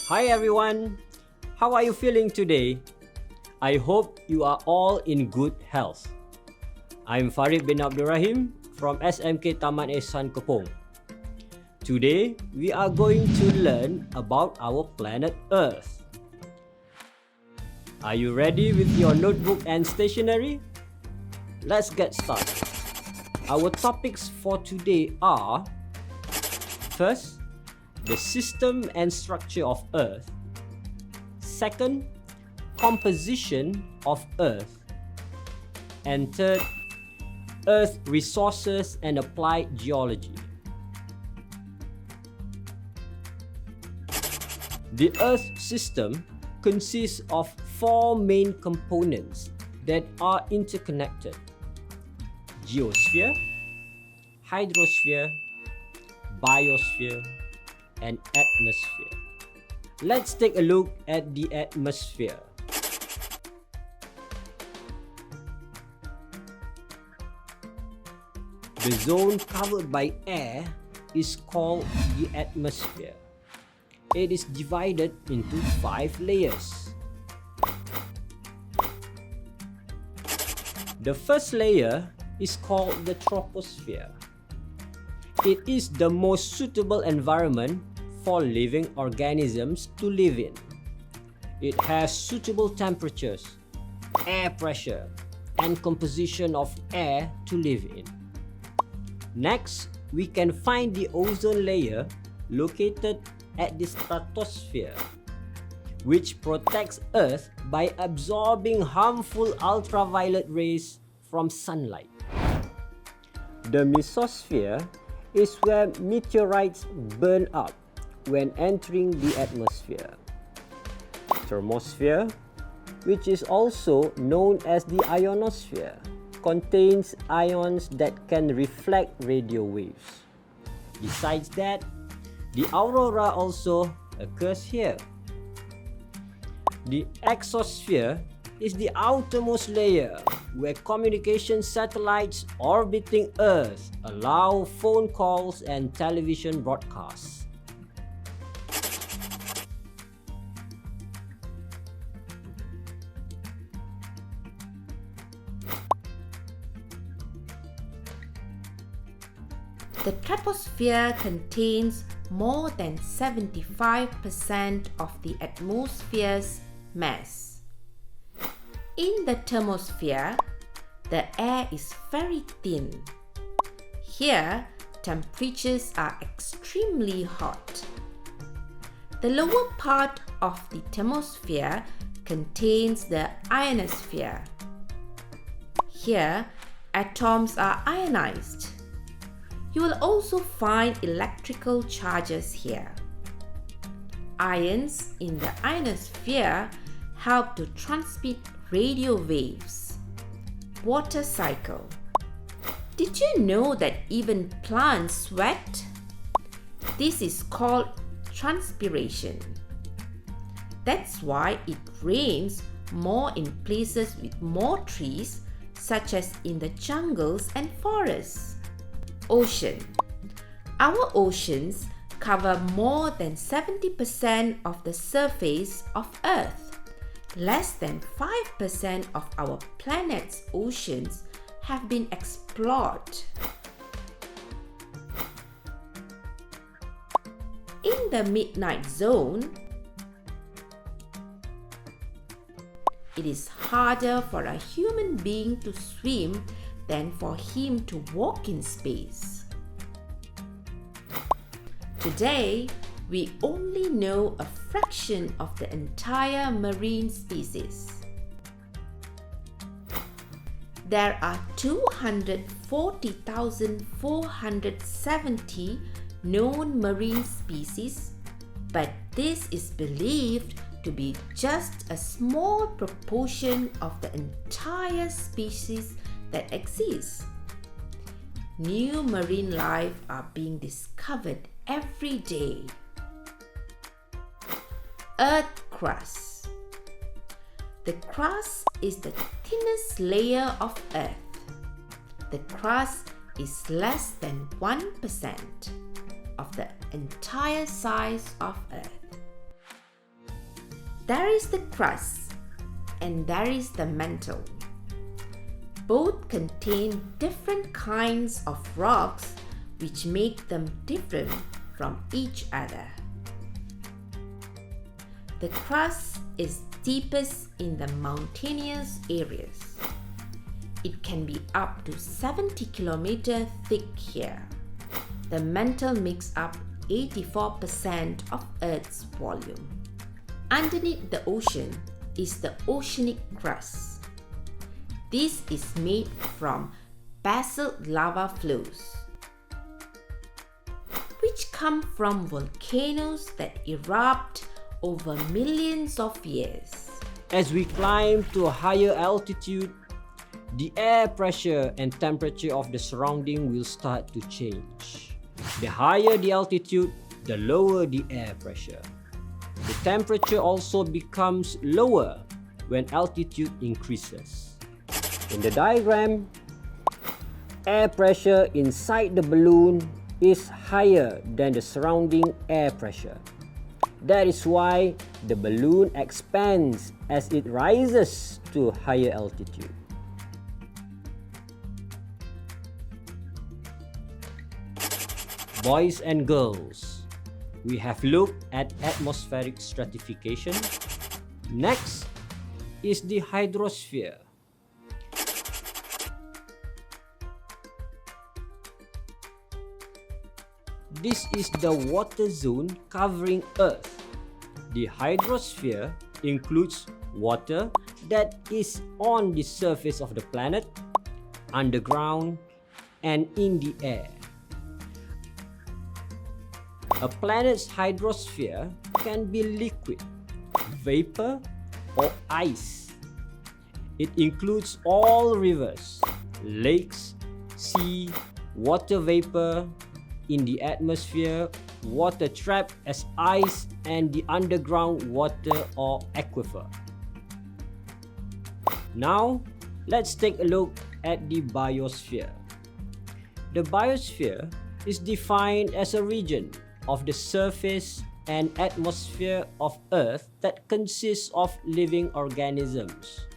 Hi everyone, how are you feeling today? I hope you are all in good health. I'm Farid bin Abdurrahim from SMK Taman Ehsan Kepong. Today, we are going to learn about our planet Earth. Are you ready with your notebook and stationery? Let's get started. Our topics for today are: first, the system and structure of Earth. Second, composition of Earth. And third, Earth resources and applied geology. The Earth system consists of four main components that are interconnected: geosphere, hydrosphere, biosphere, and atmosphere. Let's take a look at the atmosphere. The zone covered by air is called the atmosphere. It is divided into 5 layers. The first layer is called the troposphere. It is the most suitable environment for living organisms to live in. It has suitable temperatures, air pressure, and composition of air to live in. Next, we can find the ozone layer located at the stratosphere, which protects Earth by absorbing harmful ultraviolet rays from sunlight. The mesosphere is where meteorites burn up when entering the atmosphere. Thermosphere, which is also known as the ionosphere, contains ions that can reflect radio waves. Besides that, the aurora also occurs here. The exosphere is the outermost layer where communication satellites orbiting Earth allow phone calls and television broadcasts. The troposphere contains more than 75% of the atmosphere's mass. In the thermosphere, the air is very thin. Here, temperatures are extremely hot. The lower part of the thermosphere contains the ionosphere. Here, atoms are ionized. You will also find electrical charges here. Ions in the ionosphere help to transmit radio waves. Water cycle. Did you know that even plants sweat? This is called transpiration. That's why it rains more in places with more trees, such as in the jungles and forests. Ocean. Our oceans cover more than 70% of the surface of Earth. Less than 5% of our planet's oceans have been explored. In the midnight zone, it is harder for a human being to swim than for him to walk in space. Today, we only know a fraction of the entire marine species. There are 240,470 known marine species, but this is believed to be just a small proportion of the entire species that exists. New marine life are being discovered every day. Earth crust. The crust is the thinnest layer of Earth. The crust is less than 1% of the entire size of Earth. There is the crust and there is the mantle. Both contain different kinds of rocks which make them different from each other. The crust is deepest in the mountainous areas. It can be up to 70 km thick here. The mantle makes up 84% of Earth's volume. Underneath the ocean is the oceanic crust. This is made from basalt lava flows, which come from volcanoes that erupt over millions of years. As we climb to a higher altitude, the air pressure and temperature of the surrounding will start to change. The higher the altitude, the lower the air pressure. The temperature also becomes lower when altitude increases. In the diagram, air pressure inside the balloon is higher than the surrounding air pressure. That is why the balloon expands as it rises to higher altitude. Boys and girls, we have looked at atmospheric stratification. Next is the hydrosphere. This is the water zone covering Earth. The hydrosphere includes water that is on the surface of the planet, underground, and in the air. A planet's hydrosphere can be liquid, vapor, or ice. It includes all rivers, lakes, sea, water vapor, in the atmosphere, water trapped as ice, and the underground water or aquifer. Now, let's take a look at the biosphere. The biosphere is defined as a region of the surface and atmosphere of Earth that consists of living organisms.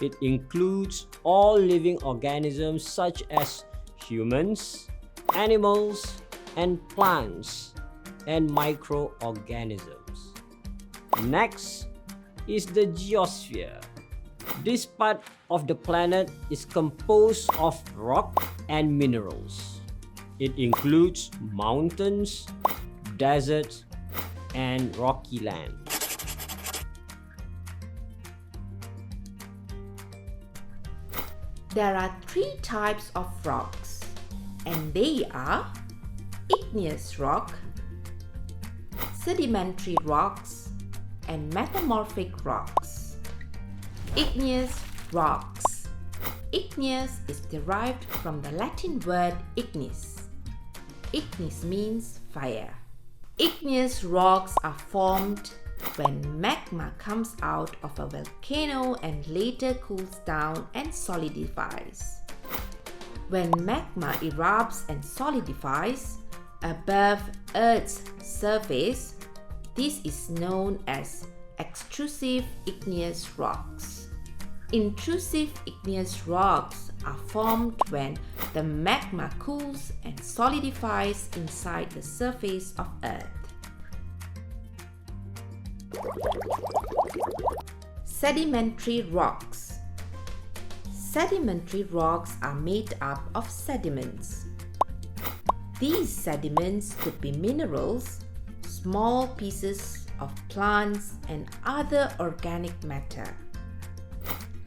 It includes all living organisms such as humans, animals, and plants, and microorganisms. Next is the geosphere. This part of the planet is composed of rock and minerals. It includes mountains, deserts, and rocky land. There are three types of rocks, and they are igneous rock, sedimentary rocks, and metamorphic rocks. Igneous rocks. Igneous is derived from the Latin word ignis. Ignis means fire. Igneous rocks are formed when magma comes out of a volcano and later cools down and solidifies. When magma erupts and solidifies above Earth's surface, this is known as extrusive igneous rocks. Intrusive igneous rocks are formed when the magma cools and solidifies inside the surface of Earth. Sedimentary rocks. Sedimentary rocks are made up of sediments. These sediments could be minerals, small pieces of plants, and other organic matter.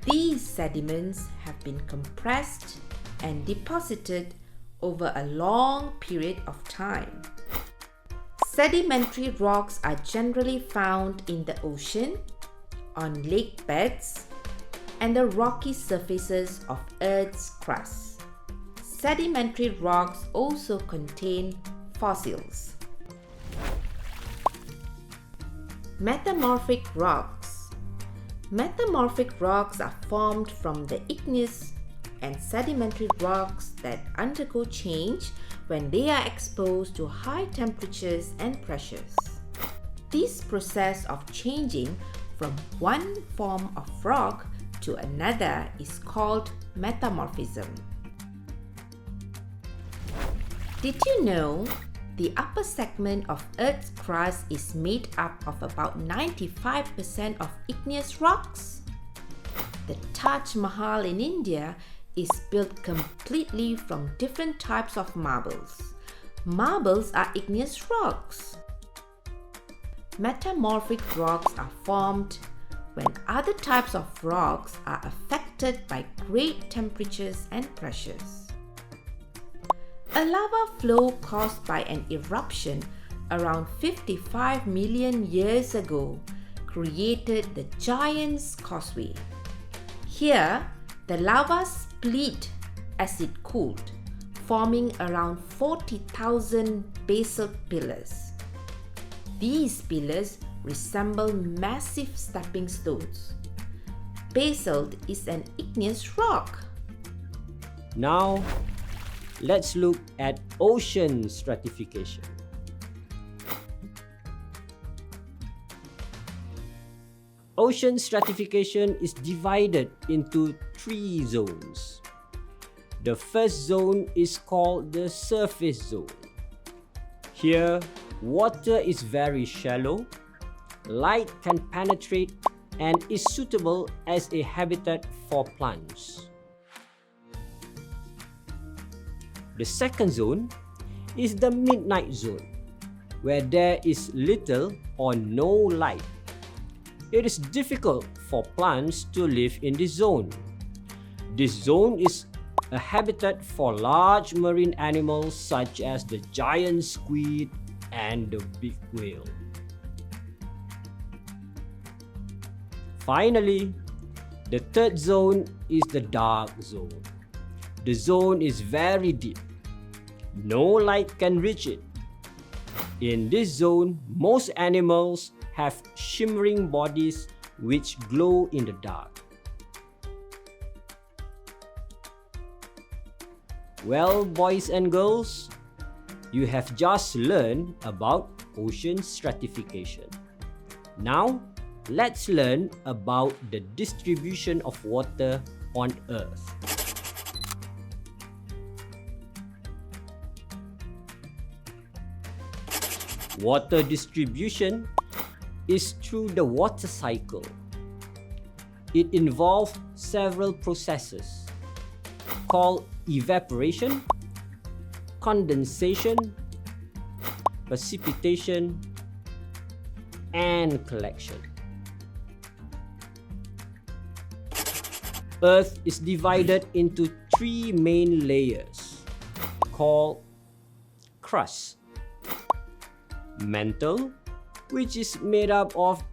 These sediments have been compressed and deposited over a long period of time. Sedimentary rocks are generally found in the ocean, on lake beds, and the rocky surfaces of Earth's crust. Sedimentary rocks also contain fossils. Metamorphic rocks. Metamorphic rocks are formed from the igneous and sedimentary rocks that undergo change when they are exposed to high temperatures and pressures. This process of changing from one form of rock to another is called metamorphism. Did you know the upper segment of Earth's crust is made up of about 95% of igneous rocks? The Taj Mahal in India is built completely from different types of marbles. Marbles are igneous rocks. Metamorphic rocks are formed when other types of rocks are affected by great temperatures and pressures. A lava flow caused by an eruption around 55 million years ago created the Giant's Causeway. Here, the lava split as it cooled, forming around 40,000 basalt pillars. These pillars resemble massive stepping stones. Basalt is an igneous rock. Now, let's look at ocean stratification. Ocean stratification is divided into 3 zones. The first zone is called the surface zone. Here, water is very shallow, light can penetrate, and is suitable as a habitat for plants. The second zone is the midnight zone, where there is little or no light. It is difficult for plants to live in this zone. This zone is a habitat for large marine animals such as the giant squid and the big whale. Finally, the third zone is the dark zone. The zone is very deep. No light can reach it. In this zone, most animals have shimmering bodies which glow in the dark. Well, boys and girls, you have just learned about ocean stratification. Now, let's learn about the distribution of water on Earth. Water distribution is through the water cycle. It involves several processes called evaporation, condensation, precipitation, and collection. Earth is divided into 3 main layers called crust, mantle, which is made up of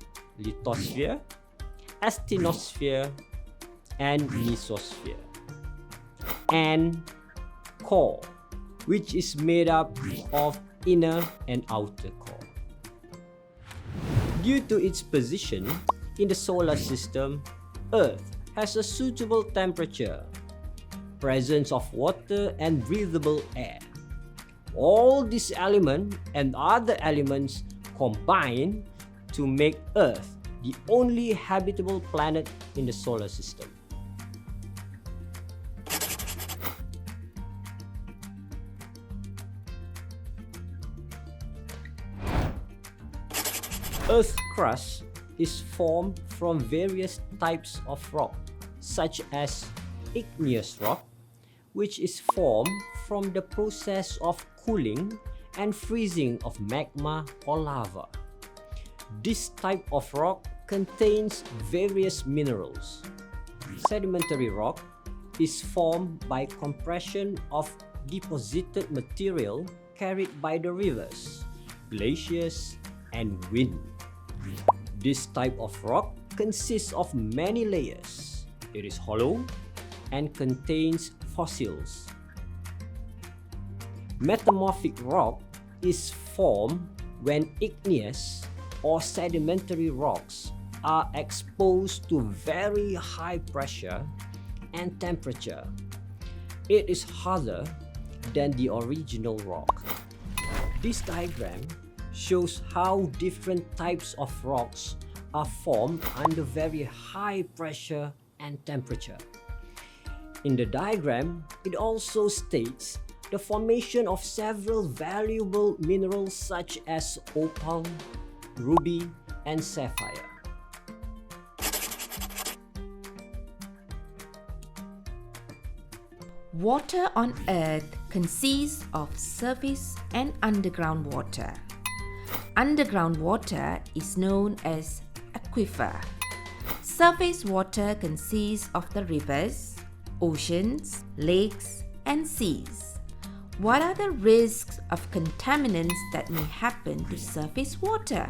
lithosphere, asthenosphere, and mesosphere, and core, which is made up of inner and outer core. Due to its position in the solar system, Earth has a suitable temperature, presence of water, and breathable air. All these elements and other elements combine to make Earth the only habitable planet in the solar system. Earth's crust is formed from various types of rock, such as igneous rock, which is formed from the process of cooling and freezing of magma or lava. This type of rock contains various minerals. Sedimentary rock is formed by compression of deposited material carried by the rivers, glaciers, and wind. This type of rock consists of many layers. It is hollow and contains fossils. Metamorphic rock is formed when igneous or sedimentary rocks are exposed to very high pressure and temperature. It is harder than the original rock. This diagram shows how different types of rocks are formed under very high pressure and temperature. In the diagram, it also states the formation of several valuable minerals such as opal, ruby, and sapphire. Water on Earth consists of surface and underground water. Underground water is known as aquifer. Surface water consists of the rivers, oceans, lakes, and seas. What are the risks of contaminants that may happen to surface water?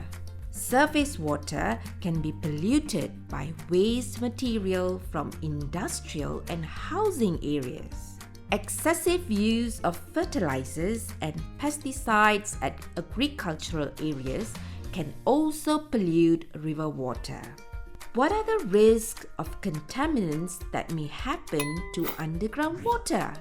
Surface water can be polluted by waste material from industrial and housing areas. Excessive use of fertilizers and pesticides at agricultural areas can also pollute river water. What are the risks of contaminants that may happen to underground water?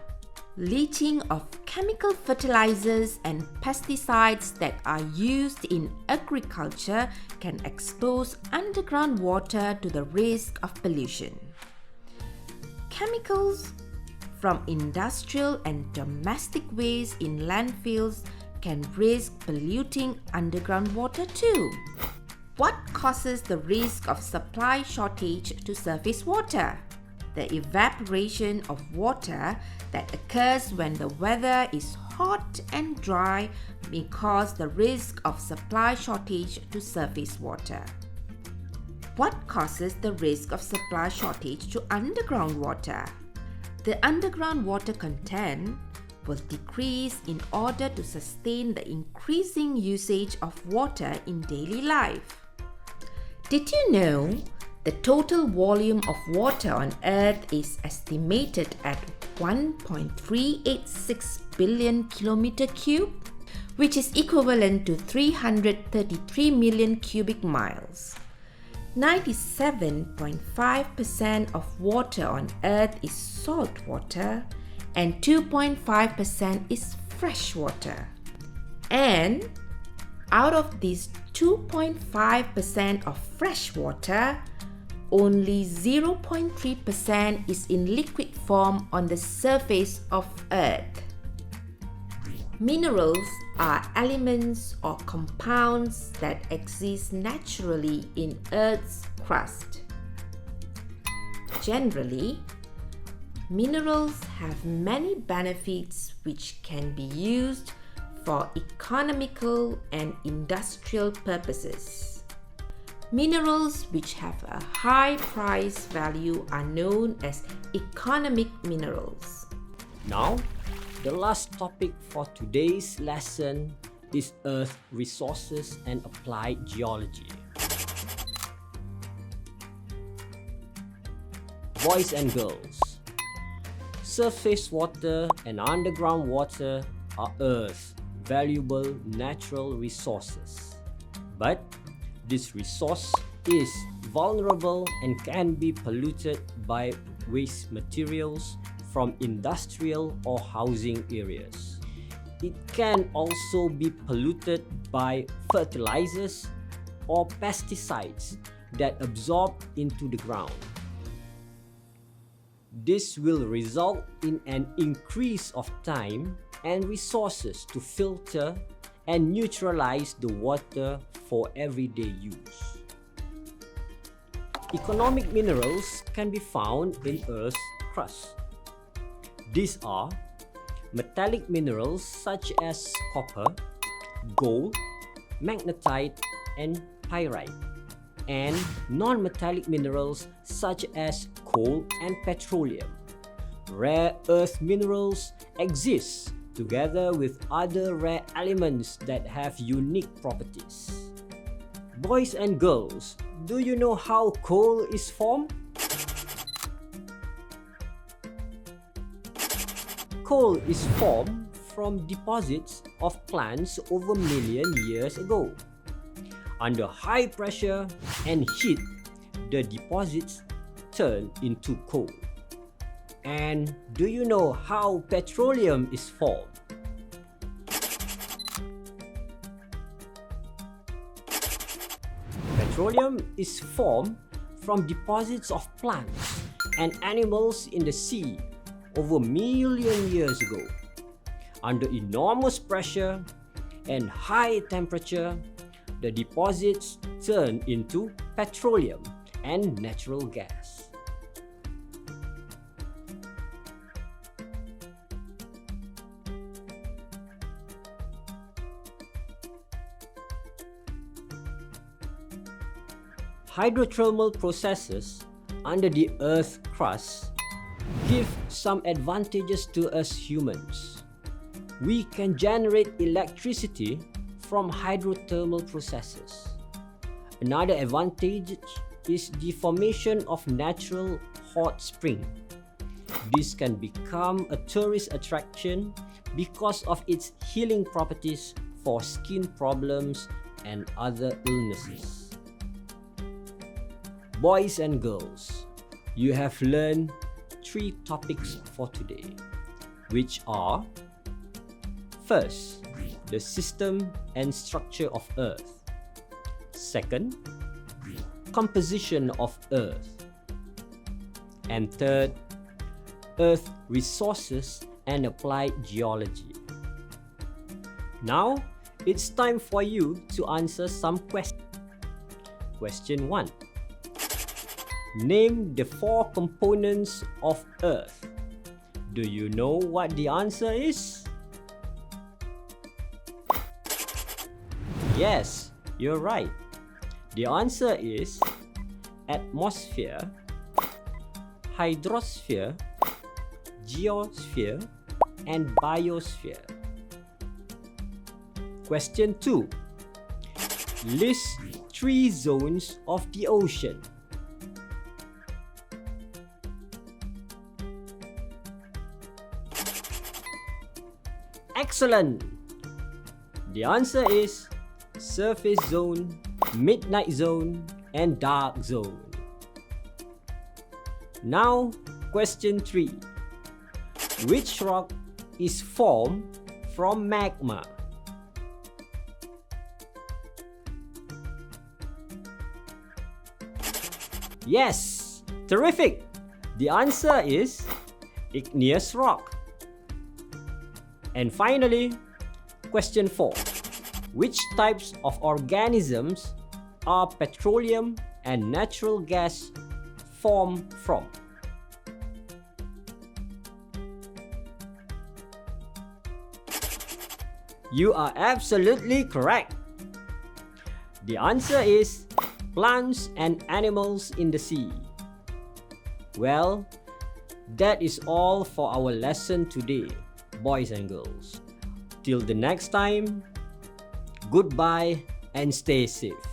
Leaching of chemical fertilizers and pesticides that are used in agriculture can expose underground water to the risk of pollution. Chemicals from industrial and domestic waste in landfills can risk polluting underground water too. What causes the risk of supply shortage to surface water? The evaporation of water that occurs when the weather is hot and dry may cause the risk of supply shortage to surface water. What causes the risk of supply shortage to underground water? The underground water content will decrease in order to sustain the increasing usage of water in daily life. Did you know the total volume of water on Earth is estimated at 1.386 billion kilometer cube, which is equivalent to 333 million cubic miles. 97.5% of water on Earth is salt water and 2.5% is fresh water. And out of this 2.5% of fresh water, only 0.3% is in liquid form on the surface of Earth. Minerals are elements or compounds that exist naturally in Earth's crust. Generally, minerals have many benefits which can be used for economical and industrial purposes. Minerals which have a high price value are known as economic minerals. Now, the last topic for today's lesson is Earth resources and applied geology. Boys and girls, surface water and underground water are Earth's valuable natural resources. But this resource is vulnerable and can be polluted by waste materials from industrial or housing areas. It can also be polluted by fertilizers or pesticides that absorb into the ground. This will result in an increase of time and resources to filter and neutralize the water for everyday use. Economic minerals can be found in Earth's crust. These are metallic minerals such as copper, gold, magnetite, and pyrite, and non-metallic minerals such as coal and petroleum. Rare earth minerals exist together with other rare elements that have unique properties. Boys and girls, do you know how coal is formed? Coal is formed from deposits of plants over million years ago. Under high pressure and heat, the deposits turn into coal. And do you know how petroleum is formed? Petroleum is formed from deposits of plants and animals in the sea over million years ago. Under enormous pressure and high temperature, the deposits turn into petroleum and natural gas. Hydrothermal processes under the Earth's crust give some advantages to us humans. We can generate electricity from hydrothermal processes. Another advantage is the formation of natural hot spring. This can become a tourist attraction because of its healing properties for skin problems and other illnesses. Boys and girls, you have learned 3 topics for today, which are: first, the system and structure of Earth; second, composition of Earth; and third, Earth resources and applied geology. Now, it's time for you to answer some questions. Question 1. Name the 4 components of Earth. Do you know what the answer is? Yes, you're right. The answer is atmosphere, hydrosphere, geosphere, and biosphere. Question 2. List 3 zones of the ocean. Excellent! The answer is surface zone, midnight zone, and dark zone. Now, question 3. Which rock is formed from magma? Yes! Terrific! The answer is igneous rock. And finally, question 4. Which types of organisms are petroleum and natural gas formed from? You are absolutely correct. The answer is plants and animals in the sea. Well, that is all for our lesson today, boys and girls. Till the next time, goodbye and stay safe.